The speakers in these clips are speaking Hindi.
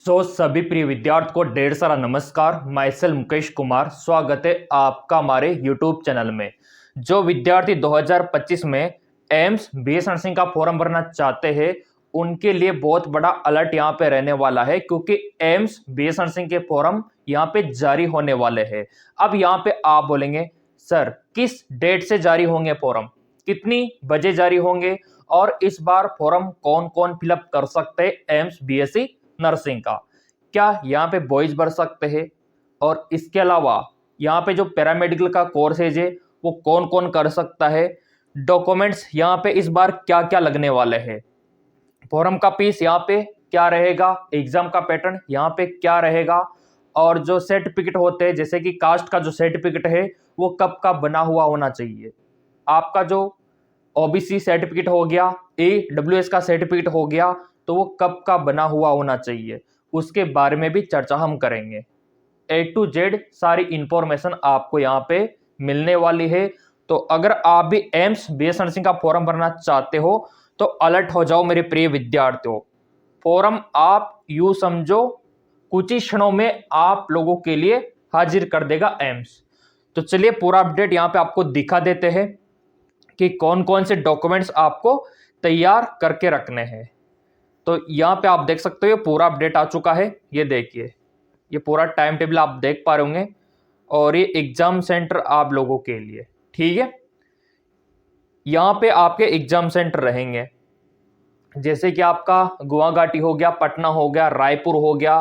सभी प्रिय विद्यार्थी को ढेर सारा नमस्कार। माई सेल्फ मुकेश कुमार, स्वागत है आपका हमारे यूट्यूब चैनल में। जो विद्यार्थी 2025 में एम्स बीएस नर्सिंग का फॉर्म भरना चाहते हैं उनके लिए बहुत बड़ा अलर्ट यहाँ पे रहने वाला है, क्योंकि एम्स बीएस नर्सिंग के फॉर्म यहाँ पे जारी होने वाले हैं। अब यहाँ पे आप बोलेंगे सर किस डेट से जारी होंगे फॉर्म, कितनी बजे जारी होंगे, और इस बार फॉर्म कौन कौन फिलअप कर सकते हैं एम्स बीएससी नर्सिंग का। क्या यहाँ पे बॉयज भर सकते हैं, और इसके अलावा यहाँ पे जो पैरामेडिकल का कोर्सेज है वो कौन कौन कर सकता है, डॉक्यूमेंट्स यहाँ पे इस बार क्या क्या लगने वाले हैं, फॉर्म का फीस यहाँ पे क्या रहेगा, एग्जाम का पैटर्न यहाँ पे क्या रहेगा, और जो सर्टिफिकेट होते हैं जैसे कि कास्ट का जो सर्टिफिकेट है वो कब का बना हुआ होना चाहिए, आपका जो ओबीसी सर्टिफिकेट हो गया, ईडब्ल्यूएस का सर्टिफिकेट हो गया, तो वो कब का बना हुआ होना चाहिए, उसके बारे में भी चर्चा हम करेंगे। ए टू जेड सारी इंफॉर्मेशन आपको यहाँ पे मिलने वाली है। तो अगर आप भी एम्स बीएस नर्सिंग का फॉर्म भरना चाहते हो तो अलर्ट हो जाओ मेरे प्रिय विद्यार्थियों। फॉर्म आप यूं समझो कुछ ही क्षणों में आप लोगों के लिए हाजिर कर देगा एम्स। तो चलिए पूरा अपडेट यहाँ पे आपको दिखा देते हैं कि कौन कौन से डॉक्यूमेंट्स आपको तैयार करके रखने हैं। तो यहाँ पे आप देख सकते हो ये पूरा अपडेट आ चुका है। ये देखिए, ये पूरा टाइम टेबल आप देख पा रहे होंगे, और ये एग्जाम सेंटर आप लोगों के लिए, ठीक है। यहाँ पे आपके एग्जाम सेंटर रहेंगे, जैसे कि आपका गुवाहाटी हो गया, पटना हो गया, रायपुर हो गया,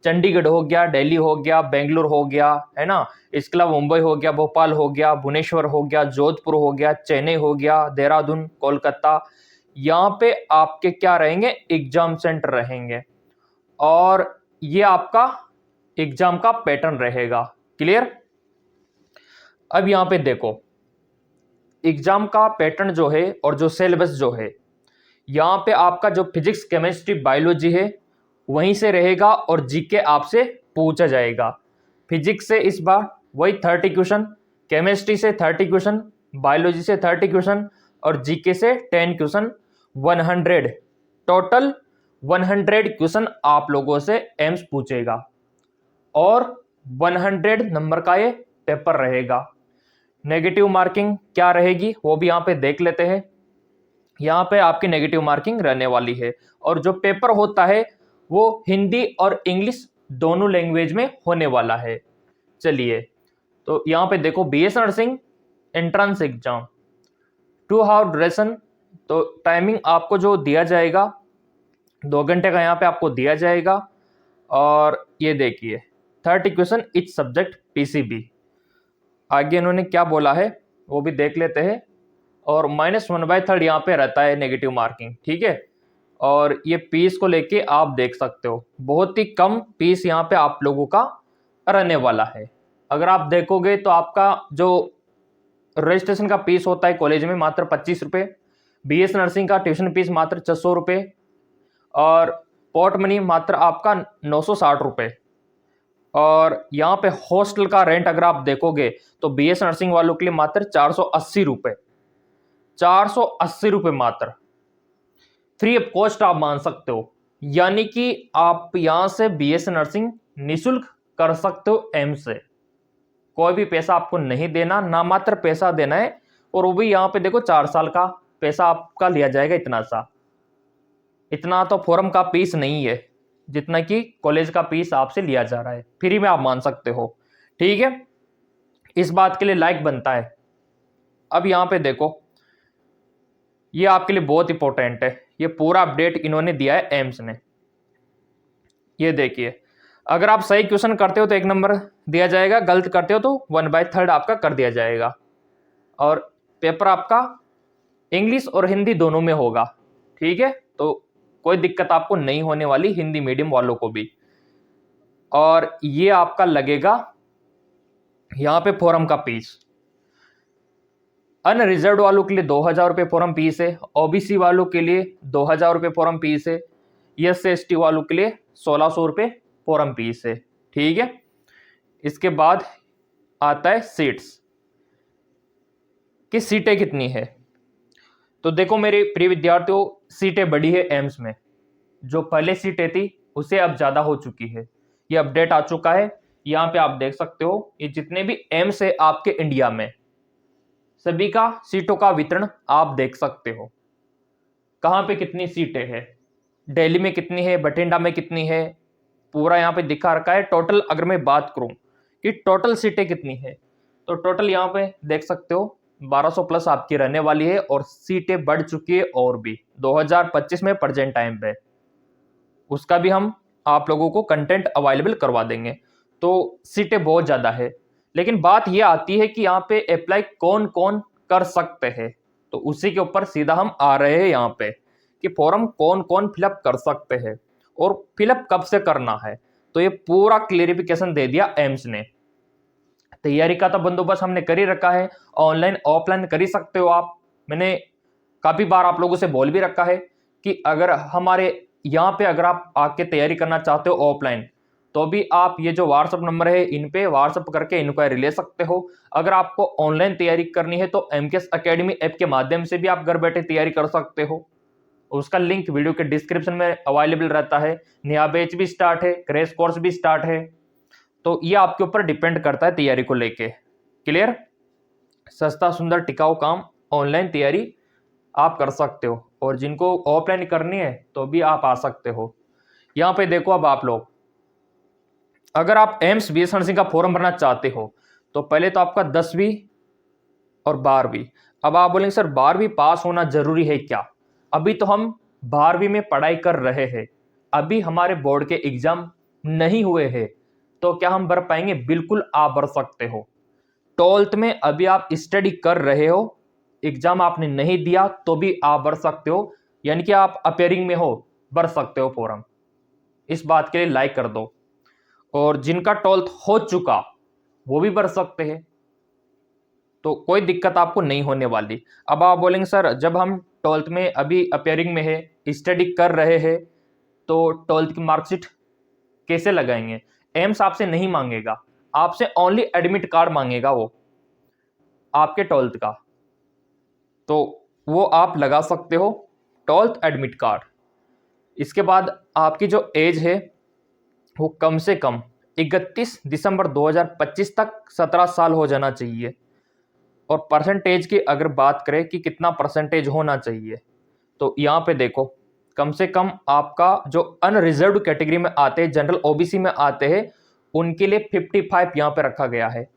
चंडीगढ़ हो गया, दिल्ली हो गया, बेंगलुरु हो गया, है ना। इसके अलावा मुंबई हो गया, भोपाल हो गया, भुवनेश्वर हो गया, जोधपुर हो गया, चेन्नई हो गया, देहरादून, कोलकाता। यहाँ पे आपके क्या रहेंगे, एग्जाम सेंटर रहेंगे, और ये आपका एग्जाम का पैटर्न रहेगा। क्लियर। अब यहाँ पे देखो एग्जाम का पैटर्न जो है और जो सिलेबस जो है, यहाँ पे आपका जो फिजिक्स केमिस्ट्री बायोलॉजी है वहीं से रहेगा, और जीके आपसे पूछा जाएगा। फिजिक्स से इस बार वही 30 क्वेश्चन, केमिस्ट्री से 30 क्वेश्चन, बायोलॉजी से 30 क्वेश्चन, और जीके से 10 क्वेश्चन, 100 टोटल 100 क्वेश्चन आप लोगों से एम्स पूछेगा, और 100 नंबर का ये पेपर रहेगा। नेगेटिव मार्किंग क्या रहेगी वो भी यहाँ पे देख लेते हैं। यहाँ पे आपकी नेगेटिव मार्किंग रहने वाली है, और जो पेपर होता है वो हिंदी और इंग्लिश दोनों लैंग्वेज में होने वाला है। चलिए, तो यहाँ पे देखो BS nursing entrance exam 2 hour duration. तो टाइमिंग आपको जो दिया जाएगा 2 घंटे का यहाँ पे आपको दिया जाएगा, और ये देखिए 30 क्वेश्चन इच सब्जेक्ट पीसीबी। आगे इन्होंने क्या बोला है वो भी देख लेते हैं, और -1/3 यहाँ पे रहता है नेगेटिव मार्किंग, ठीक है। और ये पीस को लेके आप देख सकते हो बहुत ही कम पीस यहाँ पे आप लोगों का रहने वाला है। अगर आप देखोगे तो आपका जो रजिस्ट्रेशन का फीस होता है कॉलेज में मात्र 25 रुपये, बीएस नर्सिंग का ट्यूशन फीस मात्र 600 रुपये, और पॉट मनी मात्र आपका 960 रुपये। और यहाँ पे हॉस्टल का रेंट अगर आप देखोगे तो बीएस नर्सिंग वालों के लिए मात्र 480 रुपये, 480 रुपये मात्र, फ्री ऑफ कॉस्ट आप मान सकते हो। यानी कि आप यहां से बीएस नर्सिंग निशुल्क कर सकते हो एम से, कोई भी पैसा आपको नहीं देना, ना मात्र पैसा देना है, और वो भी यहाँ पे देखो 4 साल का पैसा आपका लिया जाएगा। इतना तो फॉर्म का फीस नहीं है जितना कि कॉलेज का फीस आपसे लिया जा रहा है, फ्री में आप मान सकते हो, ठीक है। इस बात के लिए लाइक बनता है। अब यहाँ पे देखो ये आपके लिए बहुत इंपॉर्टेंट है, ये पूरा अपडेट इन्होंने दिया है एम्स ने। ये देखिए, अगर आप सही क्वेश्चन करते हो तो 1 नंबर दिया जाएगा, गलत करते हो तो 1/3 आपका कर दिया जाएगा, और पेपर आपका इंग्लिश और हिंदी दोनों में होगा, ठीक है। तो कोई दिक्कत आपको नहीं होने वाली हिंदी मीडियम वालों को भी। और ये आपका लगेगा यहाँ पे फॉर्म का फीस, अनरिजर्व वालों के लिए 2000 रुपये फॉर्म फीस है, ओबीसी वालों के लिए 2000 रुपये फॉर्म फीस है, SC/ST वालों के लिए 1600 रुपये फॉर्म फीस है, ठीक है। इसके बाद आता है सीट्स, कि सीटें कितनी है। तो देखो मेरे प्रिय विद्यार्थियों, सीटें बढ़ी है एम्स में। जो पहले सीटें थी उसे अब ज़्यादा हो चुकी है। ये अपडेट आ चुका है। यहाँ पे आप देख सकते हो ये जितने भी एम्स है आपके इंडिया में, सभी का सीटों का वितरण आप देख सकते हो। कहाँ पे कितनी सीटें हैं, दिल्ली में कितनी है, बठिंडा में कितनी है, पूरा यहाँ पे दिखा रखा है। टोटल अगर मैं बात करूँ कि टोटल सीटें कितनी है, तो टोटल यहाँ पे देख सकते हो 1200 प्लस आपकी रहने वाली है और सीटें बढ़ चुकी है और भी 2025 में प्रेजेंट टाइम पे। उसका भी हम आप लोगों को कंटेंट अवेलेबल करवा देंगे। तो सीटें बहुत ज़्यादा है, लेकिन बात यह आती है कि यहाँ पे अप्लाई कौन कौन कर सकते हैं। तो उसी के ऊपर सीधा हम आ रहे हैं यहाँ पे कि फॉर्म कौन कौन फिलअप कर सकते हैं और फिलअप कब से करना है। तो ये पूरा क्लियरिफिकेशन दे दिया एम्स ने। तैयारी का तो बंदोबस्त हमने कर ही रखा है, ऑनलाइन ऑफलाइन कर ही सकते हो आप। मैंने काफ़ी बार आप लोगों से बोल भी रखा है कि अगर हमारे यहाँ पे अगर आप आके तैयारी करना चाहते हो ऑफलाइन, तो भी आप ये जो व्हाट्सअप नंबर है इन पे व्हाट्सअप करके इंक्वायरी ले सकते हो। अगर आपको ऑनलाइन तैयारी करनी है तो एमकेएस एकेडमी ऐप के माध्यम से भी आप घर बैठे तैयारी कर सकते हो। उसका लिंक वीडियो के डिस्क्रिप्शन में अवेलेबल रहता है। नया बैच भी स्टार्ट है, क्रैश कोर्स भी स्टार्ट है। तो ये आपके ऊपर डिपेंड करता है तैयारी को लेके। क्लियर? सस्ता सुंदर टिकाऊ काम ऑनलाइन तैयारी आप कर सकते हो, और जिनको ऑफलाइन करनी है तो भी आप आ सकते हो। यहाँ पे देखो, अब आप लोग अगर आप एम्स बी एस नर्सिंग का फॉर्म भरना चाहते हो तो पहले तो आपका 10वीं और 12वीं। अब आप बोलेंगे सर 12वीं पास होना जरूरी है क्या? अभी तो हम 12वीं में पढ़ाई कर रहे हैं, अभी हमारे बोर्ड के एग्जाम नहीं हुए हैं, तो क्या हम भर पाएंगे? बिल्कुल आप भर सकते हो। 12th में अभी आप स्टडी कर रहे हो, एग्जाम आपने नहीं दिया तो भी आप भर सकते हो, यानी कि आप अपेयरिंग में हो, भर सकते हो फॉर्म। इस बात के लिए लाइक कर दो। और जिनका 12th हो चुका वो भी भर सकते हैं, तो कोई दिक्कत आपको नहीं होने वाली। अब आप बोलेंगे सर जब हम 12th में अभी अपेयरिंग में है, स्टडी कर रहे हैं, तो 12th की मार्कशीट कैसे लगाएंगे? एम्स आपसे नहीं मांगेगा, आपसे ओनली एडमिट कार्ड मांगेगा वो आपके 12th का, तो वो आप लगा सकते हो 12th एडमिट कार्ड। इसके बाद आपकी जो एज है वो कम से कम 31 दिसंबर 2025 तक 17 साल हो जाना चाहिए। और परसेंटेज की अगर बात करें कि कितना परसेंटेज होना चाहिए, तो यहाँ पे देखो कम से कम आपका जो अनरिजर्व्ड कैटेगरी में आते हैं, जनरल ओबीसी में आते हैं, उनके लिए 55 यहाँ पे रखा गया है,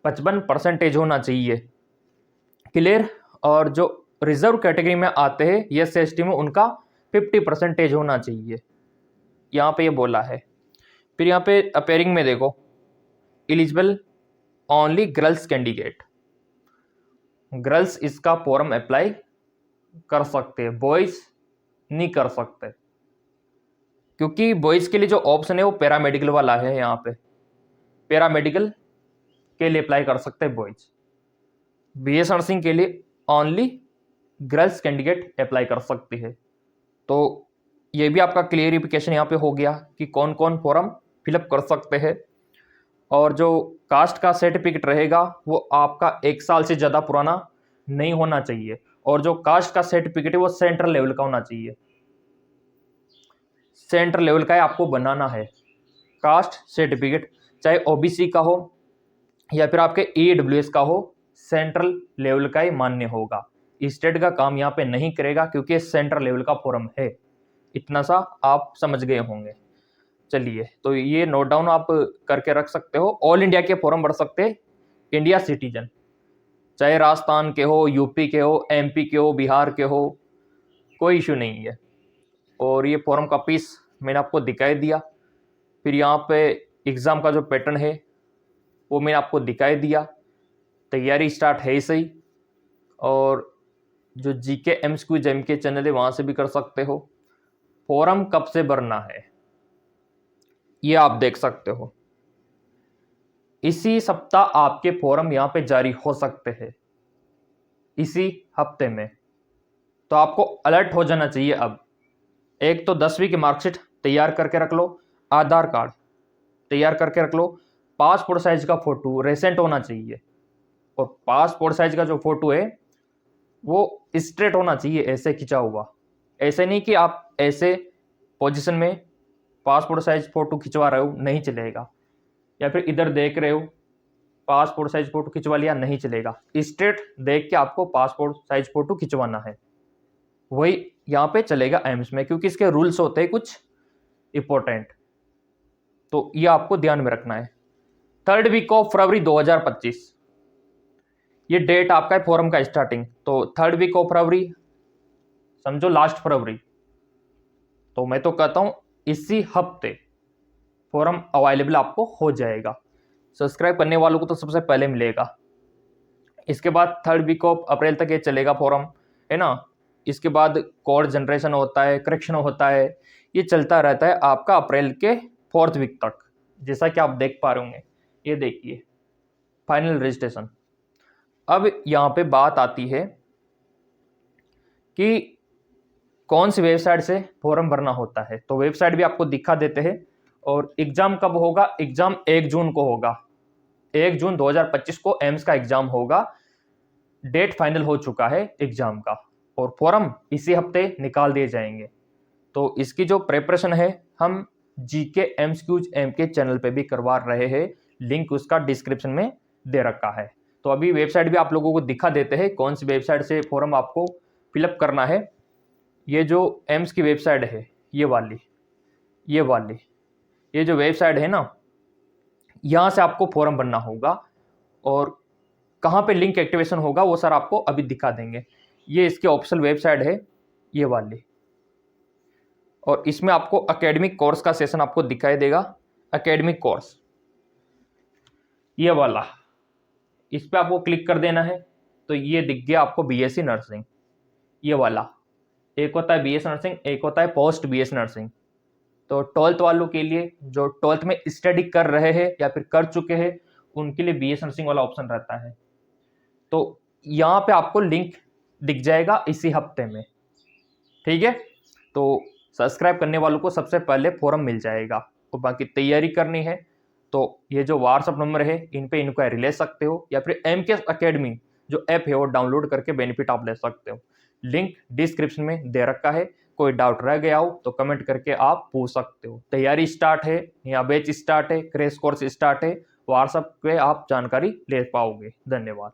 55% होना चाहिए। क्लियर? और जो रिजर्व कैटेगरी में आते हैं एस एसटी में, उनका 50% होना चाहिए, यहाँ पे ये बोला है। फिर यहाँ पे अपेयरिंग में देखो, eligible only girls candidate, girls इसका फॉर्म अप्लाई कर सकते हैं, बॉयज नहीं कर सकते, क्योंकि बॉयज के लिए जो ऑप्शन है वो पैरामेडिकल वाला है। यहाँ पे पैरामेडिकल के लिए अप्लाई कर सकते हैं बॉयज, बीएस नर्सिंग के लिए ओनली गर्ल्स कैंडिडेट अप्लाई कर सकती है। तो ये भी आपका क्लियरिफिकेशन यहाँ पे हो गया कि कौन कौन फॉर्म फिलअप कर सकते हैं। और जो कास्ट का सर्टिफिकेट रहेगा वो आपका 1 साल से ज़्यादा पुराना नहीं होना चाहिए, और जो कास्ट का सर्टिफिकेट है वो सेंट्रल लेवल का होना चाहिए, सेंट्रल लेवल का आपको बनाना है कास्ट सर्टिफिकेट, चाहे ओबीसी का हो या फिर आपके ईडब्ल्यूएस का हो, सेंट्रल लेवल का ही मान्य होगा। स्टेट का काम यहाँ पे नहीं करेगा क्योंकि सेंट्रल लेवल का फॉर्म है। इतना सा आप समझ गए होंगे। चलिए, तो ये नोट डाउन आप करके रख सकते हो। ऑल इंडिया के फॉर्म भर सकते हैं इंडिया सिटीजन, चाहे राजस्थान के हो, यूपी के हो, एमपी के हो, बिहार के हो, कोई इशू नहीं है। और ये फॉर्म का पीस मैंने आपको दिखाई दिया। फिर यहाँ पे एग्ज़ाम का जो पैटर्न है वो मैंने आपको दिखाई दिया। तैयारी स्टार्ट है ही सही, और जो जीके एमसीक्यू जेम के चैनल है वहाँ से भी कर सकते हो। फॉर्म कब से भरना है ये आप देख सकते हो। इसी सप्ताह आपके फॉर्म यहाँ पे जारी हो सकते हैं, इसी हफ्ते में। तो आपको अलर्ट हो जाना चाहिए अब। एक तो 10वीं की मार्कशीट तैयार करके रख लो, आधार कार्ड तैयार करके रख लो, पासपोर्ट साइज का फोटो रिसेंट होना चाहिए, और पासपोर्ट साइज का जो फोटो है वो स्ट्रेट होना चाहिए, ऐसे खिंचा हुआ। ऐसे नहीं कि आप ऐसे पोजीशन में पासपोर्ट साइज फ़ोटो खिंचवा रहे हो नहीं चलेगा, या फिर इधर देख रहे हो पासपोर्ट साइज फ़ोटो खिंचवा लिया नहीं चलेगा, स्ट्रेट देख के आपको पासपोर्ट साइज फ़ोटो खिंचवाना है, वही यहाँ पे चलेगा एम्स में, क्योंकि इसके रूल्स होते हैं कुछ इंपॉर्टेंट, तो ये आपको ध्यान में रखना है। 3rd वीक ऑफ फरवरी 2025 ये डेट आपका है फॉरम का स्टार्टिंग, तो 3rd वीक ऑफ फरवरी समझो लास्ट फरवरी, तो मैं तो कहता हूं इसी हफ्ते फॉरम अवेलेबल आपको हो जाएगा। सब्सक्राइब करने वालों को तो सबसे पहले मिलेगा। इसके बाद 3rd वीक ऑफ अप्रैल तक ये चलेगा फॉरम, है ना। इसके बाद कोड जनरेशन होता है, करेक्शन होता है, ये चलता रहता है आपका अप्रैल के 4th वीक तक, जैसा कि आप देख पा रहे होंगे। ये देखिए फाइनल रजिस्ट्रेशन। अब यहाँ पे बात आती है कि कौन सी वेबसाइट से फॉर्म भरना होता है, तो वेबसाइट भी आपको दिखा देते हैं। और एग्जाम कब होगा, एग्जाम 1 जून को होगा, 1 जून 2025 को एम्स का एग्जाम होगा। डेट फाइनल हो चुका है एग्जाम का, और फॉर्म इसी हफ्ते निकाल दिए जाएंगे। तो इसकी जो प्रिपरेशन है हम जीके एमसीक्यूज एम के चैनल पे भी करवा रहे हैं, लिंक उसका डिस्क्रिप्शन में दे रखा है। तो अभी वेबसाइट भी आप लोगों को दिखा देते हैं कौन सी वेबसाइट से फॉर्म आपको फिलअप करना है। ये जो एम्स की वेबसाइट है ये वाली ये जो वेबसाइट है ना, यहाँ से आपको फॉर्म भरना होगा, और कहाँ पे लिंक एक्टिवेशन होगा वो सर आपको अभी दिखा देंगे। ये इसकी ऑफिशियल वेबसाइट है ये वाली, और इसमें आपको एकेडमिक कोर्स का सेशन आपको दिखाई देगा। एकेडमिक कोर्स ये वाला, इस पे आपको क्लिक कर देना है, तो ये दिख गया आपको बीएससी नर्सिंग। ये वाला एक होता है बीएससी नर्सिंग, एक होता है पोस्ट बीएससी नर्सिंग। तो 12th वालों के लिए, जो 12th में स्टडी कर रहे हैं या फिर कर चुके हैं, उनके लिए बीएससी नर्सिंग वाला ऑप्शन रहता है। तो यहाँ पे आपको लिंक दिख जाएगा इसी हफ्ते में, ठीक है। तो सब्सक्राइब करने वालों को सबसे पहले फॉर्म मिल जाएगा। तो बाकी तैयारी करनी है तो ये जो व्हाट्सअप नंबर है इन पे इंक्वायरी ले सकते हो, या फिर एमकेएस एकेडमी जो ऐप है वो डाउनलोड करके बेनिफिट आप ले सकते हो। लिंक डिस्क्रिप्शन में दे रखा है। कोई डाउट रह गया हो तो कमेंट करके आप पूछ सकते हो। तैयारी स्टार्ट है या बैच स्टार्ट है, क्रैश कोर्स स्टार्ट है, व्हाट्सएप पे आप जानकारी ले पाओगे। धन्यवाद।